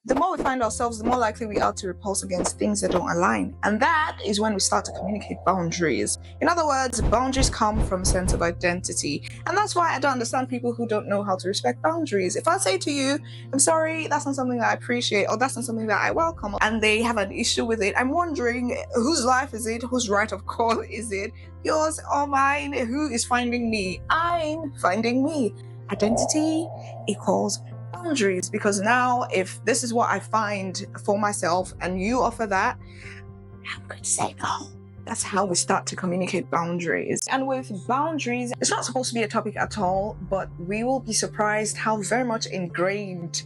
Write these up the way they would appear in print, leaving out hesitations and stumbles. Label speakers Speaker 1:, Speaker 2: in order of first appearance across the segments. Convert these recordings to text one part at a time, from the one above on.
Speaker 1: the more we find ourselves, the more likely we are to repulse against things that don't align. And that is when we start to communicate boundaries. In other words, boundaries come from a sense of identity. And that's why I don't understand people who don't know how to respect boundaries. If I say to you, I'm sorry, that's not something that I appreciate, or that's not something that I welcome, and they have an issue with it, I'm wondering whose life is it? Whose right of call is it? Yours or mine? Who is finding me? I'm finding me. Identity equals boundaries, because now if this is what I find for myself and you offer that, I'm going to say no. That's how we start to communicate boundaries. And with boundaries, it's not supposed to be a topic at all, but we will be surprised how very much ingrained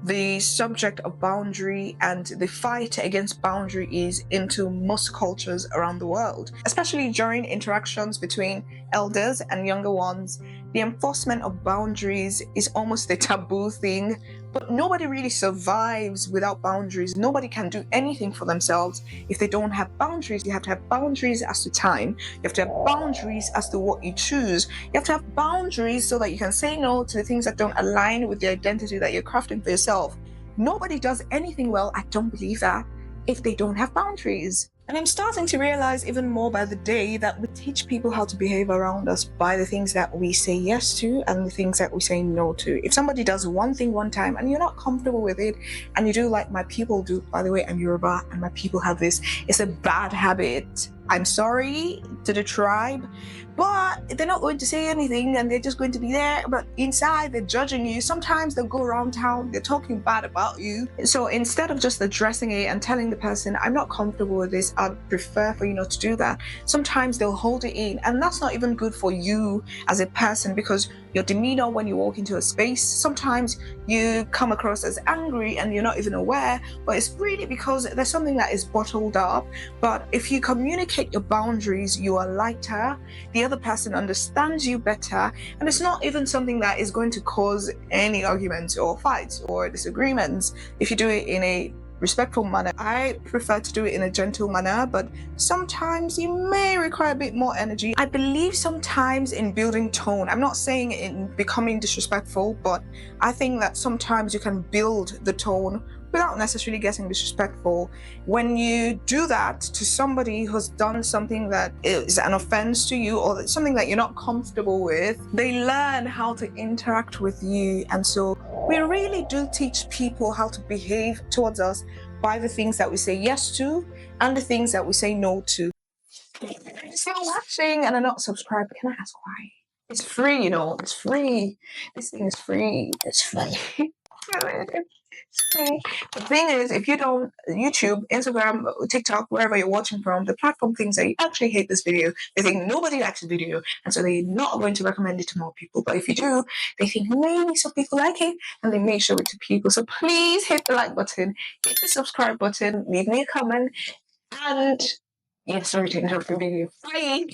Speaker 1: the subject of boundary and the fight against boundary is into most cultures around the world, especially during interactions between elders and younger ones. The enforcement of boundaries is almost a taboo thing, but nobody really survives without boundaries. Nobody can do anything for themselves if they don't have boundaries. You have to have boundaries as to time. You have to have boundaries as to what you choose. You have to have boundaries so that you can say no to the things that don't align with the identity that you're crafting for yourself. Nobody does anything well, I don't believe that, if they don't have boundaries. And I'm starting to realize even more by the day that we teach people how to behave around us by the things that we say yes to and the things that we say no to. If somebody does one thing one time and you're not comfortable with it, and you do like my people do, by the way, I'm Yoruba and my people have this, it's a bad habit. I'm sorry to the tribe, but they're not going to say anything and they're just going to be there. But inside, they're judging you. Sometimes they'll go around town, they're talking bad about you. So instead of just addressing it and telling the person, I'm not comfortable with this, I'd prefer for you not to do that, sometimes they'll hold it in. And that's not even good for you as a person, because your demeanor when you walk into a space, sometimes you come across as angry and you're not even aware, but it's really because there's something that is bottled up. But if you communicate your boundaries, you are lighter, the other person understands you better, and it's not even something that is going to cause any arguments or fights or disagreements if you do it in a respectful manner. I prefer to do it in a gentle manner, but sometimes you may require a bit more energy. I believe sometimes in building tone. I'm not saying in becoming disrespectful, but I think that sometimes you can build the tone without necessarily getting disrespectful. When you do that to somebody who's done something that is an offense to you or something that you're not comfortable with, they learn how to interact with you. And so we really do teach people how to behave towards us by the things that we say yes to and the things that we say no to. If you're watching and are not subscribed, can I ask why? It's free, it's free. This thing is free. It's free. The thing is, if you don't, YouTube, Instagram, TikTok, wherever you're watching from, the platform thinks that you actually hate this video. They think nobody likes the video, and so they're not going to recommend it to more people. But if you do, they think maybe some people like it, and they may show it to people. So please hit the like button, hit the subscribe button, leave me a comment, and yes, sorry to interrupt the video. Bye!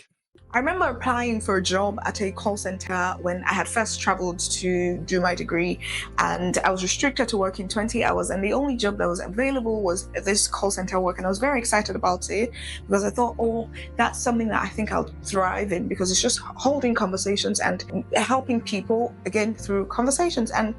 Speaker 1: I remember applying for a job at a call center when I had first traveled to do my degree, and I was restricted to working 20 hours, and the only job that was available was this call center work, and I was very excited about it because I thought, oh, that's something that I think I'll thrive in, because it's just holding conversations and helping people, again, through conversations. And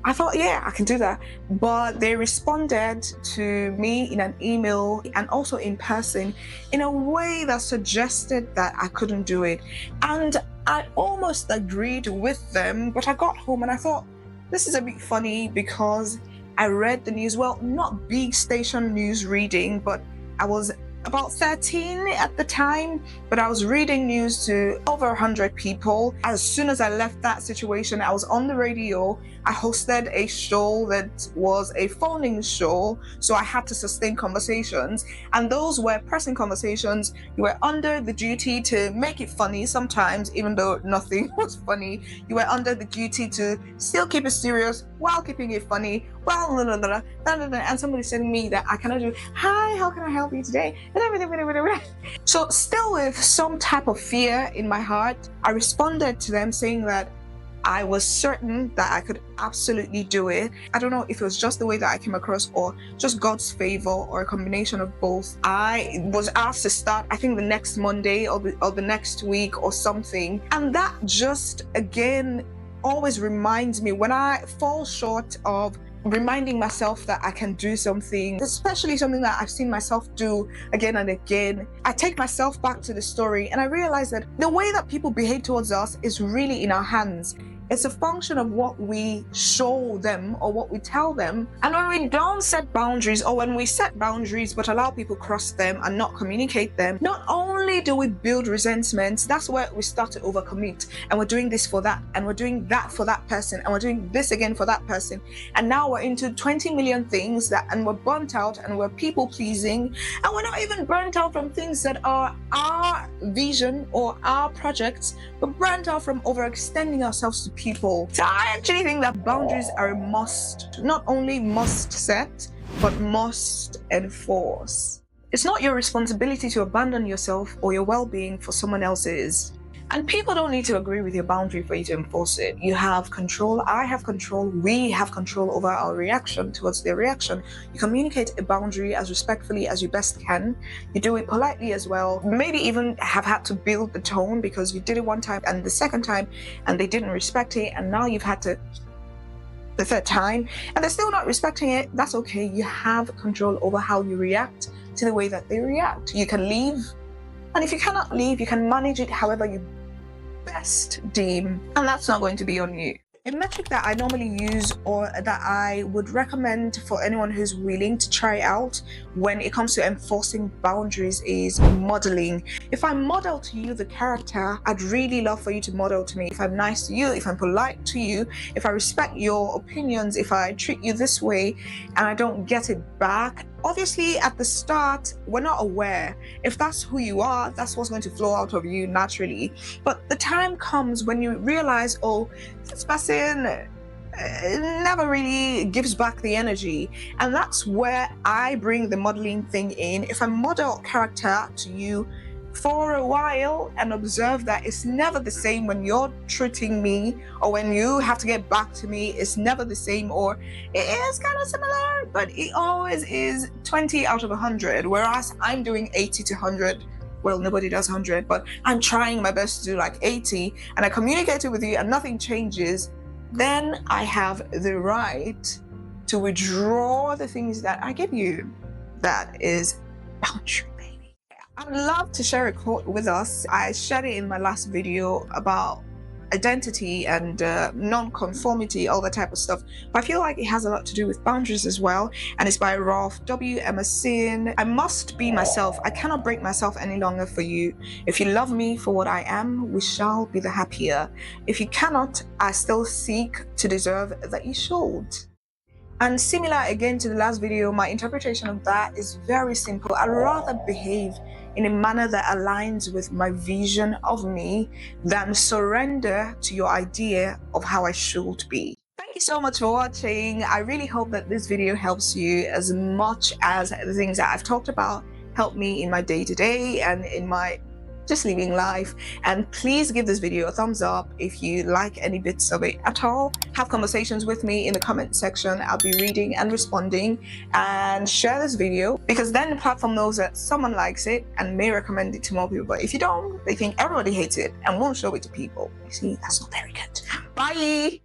Speaker 1: I thought, yeah, I can do that. But they responded to me in an email and also in person in a way that suggested that I couldn't do it. And I almost agreed with them, but I got home and I thought, this is a bit funny, because I read the news, well, not big station news reading, but I was about 13 at the time, but I was reading news to over 100 people. As soon as I left that situation, I was on the radio. I hosted a show that was a phone-in show, so I had to sustain conversations, and those were pressing conversations. You were under the duty to make it funny sometimes, even though nothing was funny. You were under the duty to still keep it serious while keeping it funny. Well, and somebody said to me that I cannot do, hi, how can I help you today? So still with some type of fear in my heart, I responded to them saying that I was certain that I could absolutely do it. I don't know if it was just the way that I came across or just God's favor or a combination of both. I was asked to start, I think the next Monday or the next week or something. And that just, again, always reminds me, when I fall short of reminding myself that I can do something, especially something that I've seen myself do again and again. I take myself back to the story and I realize that the way that people behave towards us is really in our hands. It's a function of what we show them or what we tell them. And when we don't set boundaries, or when we set boundaries but allow people cross them and not communicate them, not only do we build resentment, that's where we start to overcommit. And we're doing this for that, and we're doing that for that person, and we're doing this again for that person. And now we're into 20 million things and we're burnt out, and we're people pleasing, and we're not even burnt out from things that are our vision or our projects. We're burnt out from overextending ourselves to people. So I actually think that boundaries are a must, not only must set, but must enforce. It's not your responsibility to abandon yourself or your well-being for someone else's. And people don't need to agree with your boundary for you to enforce it. You have control, I have control, we have control over our reaction towards their reaction. You communicate a boundary as respectfully as you best can. You do it politely as well. Maybe even have had to build the tone because you did it one time and the second time and they didn't respect it, and now you've had to the third time and they're still not respecting it. That's okay. You have control over how you react to the way that they react. You can leave, and if you cannot leave, you can manage it however you best deem, and that's not going to be on you. A metric that I normally use, or that I would recommend for anyone who's willing to try out when it comes to enforcing boundaries, is modeling. If I model to you the character I'd really love for you to model to me, if I'm nice to you, if I'm polite to you, if I respect your opinions, if I treat you this way and I don't get it back, obviously at the start we're not aware. If that's who you are, that's what's going to flow out of you naturally. But the time comes when you realize, oh, this person never really gives back the energy, and that's where I bring the modeling thing in. If I model character to you for a while and observe that it's never the same when you're treating me, or when you have to get back to me, it's never the same, or it is kind of similar, but it always is 20 out of 100, whereas I'm doing 80 to 100. Well, nobody does 100, but I'm trying my best to do like 80, and I communicate it with you and nothing changes, then I have the right to withdraw the things that I give you. That is boundary. I'd love to share a quote with us. I shared it in my last video about identity and non-conformity, all that type of stuff. But I feel like it has a lot to do with boundaries as well. And it's by Ralph W. Emerson. I must be myself. I cannot break myself any longer for you. If you love me for what I am, we shall be the happier. If you cannot, I still seek to deserve that you should. And similar again to the last video, my interpretation of that is very simple. I'd rather behave in a manner that aligns with my vision of me than surrender to your idea of how I should be. Thank you so much for watching. I really hope that this video helps you as much as the things that I've talked about help me in my day-to-day and in my just living life. And please give this video a thumbs up if you like any bits of it at all. Have conversations with me in the comment section. I'll be reading and responding. And share this video, because then the platform knows that someone likes it and may recommend it to more people. But if you don't, they think everybody hates it and won't show it to people. You see, that's not very good. Bye.